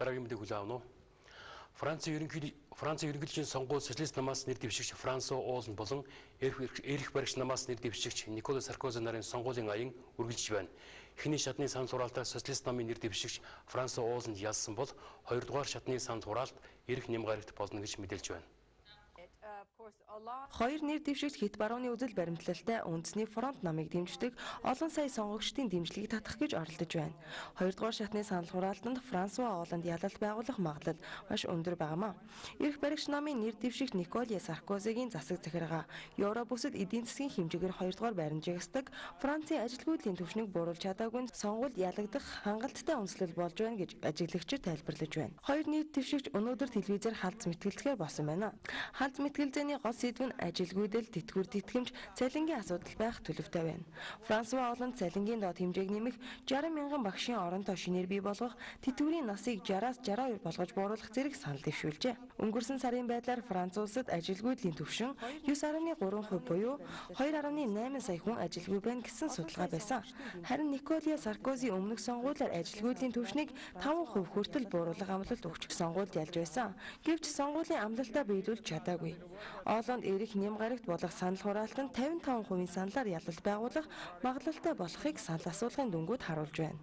Дараагийн мэдээг хүлээн авах нь. Францын ерөнхийлөгчийн сонгуульд социалист намаас нэр дэвшигч Франсуа Олланд болон Эрх баригч намаас нэр дэвшигч Никола Саркози нарын сонгуулийн аян үргэлжлэж байна. Эхний шатны санал хураалтаар социалист намын нэр дэвшигч Франсуа Олланд ялсан бол хоёрдугаар шатны санал хураалт Эрх нямгарагт болно гэж мэдээлж байна. Хоёр нэр дэвшигч хит барууны үзэл баримтлалтай үндэсний фронт намыг дэмждэг олон сая сонгогчдын дэмжлэгийг татах гэж оролдож байна. Хоёрдугаар шатны санал хураалтанд Франсуа Олланд ялалт байгуулах магадлал маш өндөр байнамаа. Эрх баригч намын нэр дэвшигч Никола Саркозигийн засаг захиргаа Евро бүсэд эдийн засгийн хэмжээгээр хоёрдугаар байранд жигсдэг Францын ажилгүйдлийн түвшнийг бууруулж чадаагүй сонгуульд ялагдах хангалттай онцлог болж байна гэж ажиглагчид тайлбарлаж байна. Хоёр нэр дэвшигч өнөөдөр телевизээр халдсан мэтгэлцгээр болсон байна. Халдсан мэтгэлцээний гол сэдв нь ажилгүйдэл, тэтгэвэр тэтгэмж, цалингийн асуудал байх төлөвтэй байна. Франсуа Олланд цалингийн доод хэмжээг нэмэх, 60 мянган багшийн оронтой шинээр бий болгох, тэтгэврийн насыг 60-аас 62 болгож бууруулах зэрэг санал дэвшүүлжээ. Өнгөрсөн сарын байдлаар Франц улсад ажилгүйдлийн түвшин 9.3% буюу 2.8 сая хүн ажилгүй байна гэсэн судалгаа байсан. Харин Никола Саркози өмнөх сонгуулиар ажилгүйдлийн түвшнийг 5% хүртэл бууруулах амлалт өгч сонгуульд ялж байсан. Гэвч сонгуулийн амлалтаа биелүүлж чадаагүй. Олланд Эрх нямгарагт болох санал хураалтанд 55% саналаар ялалт байгуулах магадлалтай болохыг санал асуулгын дүнгууд харуулж байна.